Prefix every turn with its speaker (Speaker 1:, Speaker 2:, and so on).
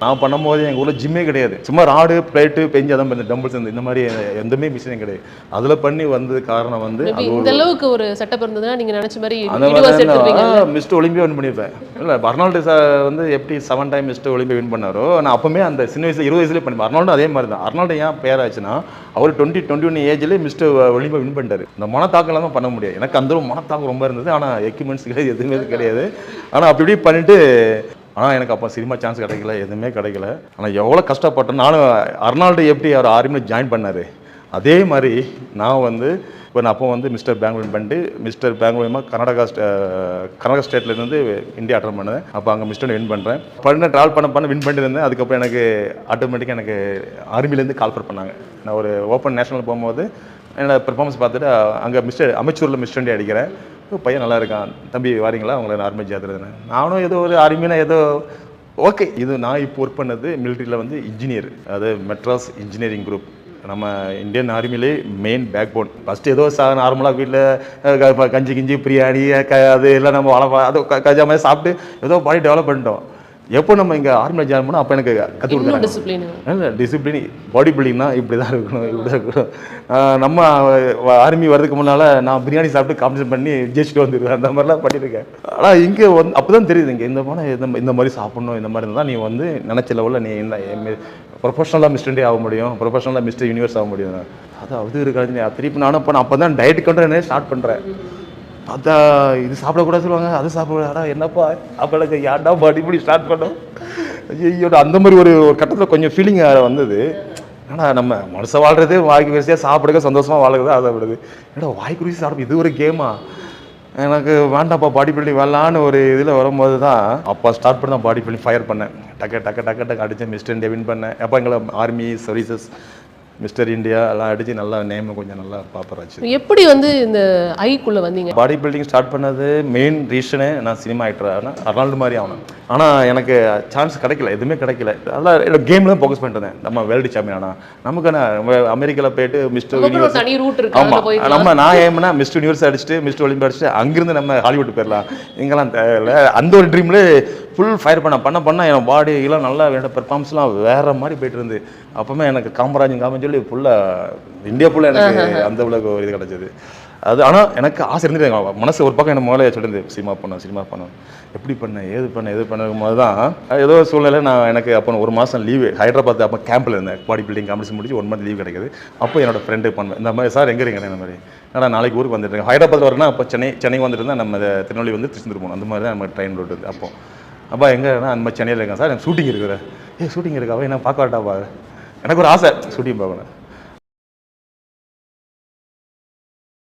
Speaker 1: நான் பண்ணும்போது எங்கள் ஊரில் ஜிம்மே கிடையாது. சும்மா ராடு பிளேட்டு பெஞ்சு அதான் பண்ண டம்பிள்ஸ் இந்த மாதிரி எந்தமே மிஷினே கிடையாது. அதில் பண்ணி வந்தது காரணம் வந்து
Speaker 2: இந்த அளவுக்கு ஒரு செட்டப் இருந்ததுன்னா நீங்கள் நினச்ச மாதிரி
Speaker 1: மிஸ்டர் ஒலிம்பியா வின் பண்ணியிருப்பேன். இல்லை அர்னால்டு வந்து எப்படி 7 டைம் மிஸ்டர் ஒலிம்பியா வின் பண்ணாரோ நான் அப்போவுமே அந்த சின்ன வயசில் 20 வயசுலேயே பண்ணி அர்னால்டு அதே மாதிரி தான். அர்னால்டு ஏன் பேர் ஆச்சுன்னா அவர் 21 ஏஜ்லேயே மிஸ்டர் ஒலிம்பியா வின் பண்ணிட்டாரு. இந்த மனத்தாக்கெல்லாம் தான் பண்ண முடியாது. எனக்கு அந்த மனத்தாக்கம் ரொம்ப இருந்தது. ஆனால் எக்யூப்மெண்ட்ஸ் கிடையாது, எதுவுமே கிடையாது. ஆனால் அப்படி இப்படி பண்ணிட்டு ஆனால் எனக்கு அப்போ சினிமா சான்ஸ் கிடைக்கல, எதுவுமே கிடைக்கல. ஆனால் எவ்வளோ கஷ்டப்பட்டேன். நானும் அர்னால்டு எப்படி அவர் ஆர்மியில் ஜாயின் பண்ணார் அதே மாதிரி நான் வந்து இப்போ நான் அப்போ வந்து மிஸ்டர் பெங்களூர் வின் பண்ணிட்டு மிஸ்டர் பெங்களூர் கர்நாடகா ஸ்டேட்லேருந்து இந்தியா அட்டன் பண்ணேன். அப்போ அங்கே மிஸ்டர் வின் பண்ணுறேன் ட்ராவல் பண்ண வின் பண்ணிட்டு இருந்தேன். அதுக்கப்புறம் எனக்கு ஆட்டோமேட்டிக்காக எனக்கு ஆர்மிலேருந்து கால்ஃபர் பண்ணாங்க. நான் ஒரு ஓப்பன் நேஷனல் போகும்போது என்னோடய பெர்ஃபார்மன்ஸ் பார்த்துட்டு அங்கே அமைச்சூரில் மிஸ்டர் இண்டியா அடிக்கிறேன். பையன் நல்லா இருக்கான், தம்பி வாரீங்களா உங்களை ஆர்மி சேர்த்துறதுன்னு. நானும் ஏதோ ஒரு ஆர்மினா ஏதோ ஓகே. இது நான் இப்போ ஒர்க் பண்ணது மிலிட்ரியில் வந்து இன்ஜினியர், அது மெட்ராஸ் இன்ஜினியரிங் குரூப். நம்ம இந்தியன் ஆர்மிலே மெயின் பேக் போன். ஃபஸ்ட்டு ஏதோ நார்மலாக வீட்டில் கஞ்சி கிஞ்சி பிரியாணி அது எல்லாம் நம்ம வளர்ப்பா அது கஜா மாதிரி சாப்பிட்டு ஏதோ பாடி டெவலப் பண்ணிட்டோம். எப்போ நம்ம இங்கே ஆர்மியில் ஜாயின் பண்ணோம் அப்போ எனக்கு கற்றுக் கொடுக்குறாங்க. இல்லை டிசிப்ளின் பாடி பில்டிங்னா இப்படி தான் இருக்கணும், இப்படி தான் இருக்கணும். நம்ம ஆர்மி வர்றதுக்கு முன்னால் நான் பிரியாணி சாப்பிட்டு காம்படிஷன் பண்ணி ஜெயிச்சுட்டு வந்துடுவேன். அந்த மாதிரிலாம் பண்ணியிருக்கேன். ஆனால் இங்கே வந்து அப்போ தான் தெரியுது இங்கே இந்த மாதிரி சாப்பிட்ணும், இந்த மாதிரி இருந்தால் நீ வந்து நினச்ச லெவலில் நீ என்ன ப்ரொஃபஷனலாக மிஸ்டர் இண்டியா ஆக முடியும், ப்ரொஃபஷனலாக மிஸ்டர் யூனிவர்ஸ் ஆக முடியும். அது இருக்காது. திருப்பி நானும் இப்போ அப்போ தான் டயட் கண்ட்ரோல் ஸ்டார்ட் பண்ணுறேன். பார்த்தா இது சாப்பிடக்கூடாது சொல்லுவாங்க, அது சாப்பிடக்கூடாதா என்னப்பா அப்போ எனக்கு யார்டா பாடி ஸ்டார்ட் பண்ணோம். ஐயோ அந்த மாதிரி ஒரு கட்டத்தில் கொஞ்சம் ஃபீலிங் வந்தது. ஏன்னா நம்ம மனுஷன் வாழ்றது வாய்க்கு வரிசையாக சாப்பிடுங்க, சந்தோஷமாக வாழ்றது அதை விடுது. ஏன்னா வாய்க்கு ருசி சாப்பிடும் இது ஒரு கேமா, எனக்கு வேண்டாம்ப்பா பாடி பில்டிங் வரலான்னு ஒரு இதில் வரும்போது தான் அப்போ ஸ்டார்ட் பண்ண பாடி பில்டிங் ஃபயர் பண்ணேன். டக்கு அடித்தேன். மிஸ்டர் இண்டியா வின் பண்ணேன். எப்போ எங்களை ஆர்மி சர்வீசஸ் மிஸ்டர் இண்டியா எல்லாம் அடித்து நல்லா நேம் கொஞ்சம் நல்லா பாப்பர் ஆச்சு. எப்படி
Speaker 2: வந்து இந்த ஐக்குள்ளே வந்தீங்க?
Speaker 1: பாடி பில்டிங் ஸ்டார்ட் பண்ணது மெயின் ரீசனே நான் சினிமா ஆக்டர் ஆனால் அர்னால்டு மாதிரி ஆகணும். ஆனால் எனக்கு சான்ஸ் கிடைக்கல, எதுவுமே கிடைக்கல. அதான் என்னோட கேமில் தான் ஃபோக்கஸ் பண்ணிட்டேன். நம்ம வேர்ல்டு சாம்பியன் ஆனால் நமக்கு என்ன அமெரிக்காவில் போயிட்டு மிஸ்டர் யூனிவர்ஸ் நம்ம நான் ஏம்னா மிஸ்டர் யூனிவர்ஸ் அடிச்சுட்டு மிஸ்டர் ஒலிம்பியா அடிச்சுட்டு அங்கிருந்து நம்ம ஹாலிவுட் போயிடலாம். இங்கெல்லாம் தேவையில்லை. அந்த ஒரு ட்ரீம்லேயே ஃபுல் ஃபயர் பண்ண என் பாடி எல்லாம் நல்லா என்னோட பெர்ஃபார்மன்ஸ்லாம் வேறு மாதிரி போயிட்டு இருந்து. அப்போவுமே எனக்கு காமராஜன் சொல்லி ஃபுல்லாக இந்தியா ஃபுல்லாக எனக்கு அந்த உலக ஒரு இது கிடச்சிது. அது ஆனால் எனக்கு ஆசை இருந்துட்டு மனசு ஒரு பக்கம் என்ன முதல்ல சொல்லிருந்து சினிமா பண்ணணும் எப்படி பண்ணேன் ஏது பண்ணும் போது தான் ஏதோ சூழ்நிலை நான் எனக்கு அப்போ 1 மாதம் லீவு ஹைதராபாத் அப்போ கேம்பில் இருந்தேன். பாடி பில்டிங் காம்படிஷன் முடிச்சு 1 மந்த் லீவ் கிடைக்குது. அப்போ என்னோட ஃப்ரெண்டு பண்ணுவேன் இந்த மாதிரி சார் எங்கே இருக்கேன் இந்த மாதிரி ஏன்னா நாளைக்கு ஊருக்கு வந்துட்டு ஹைதராபாத் வரேன்னா அப்போ சென்னை வந்துட்டு இருந்தால் நம்ம திருநெல்வேலி வந்து திருச்செந்தூர் போகணும். அந்த மாதிரி தான் நம்ம ட்ரெயின் ரூட் அப்போ அப்பா எங்கன்னா அந்த மாதிரி சென்னையில் இருக்கேன் சார் எனக்கு ஷூட்டிங் இருக்கிறேன். ஷூட்டிங் இருக்காவா என்ன பார்க்க வாட்டாப்பா எனக்கு ஒரு ஆசை ஷூட்டிங் பார்க்கணும்.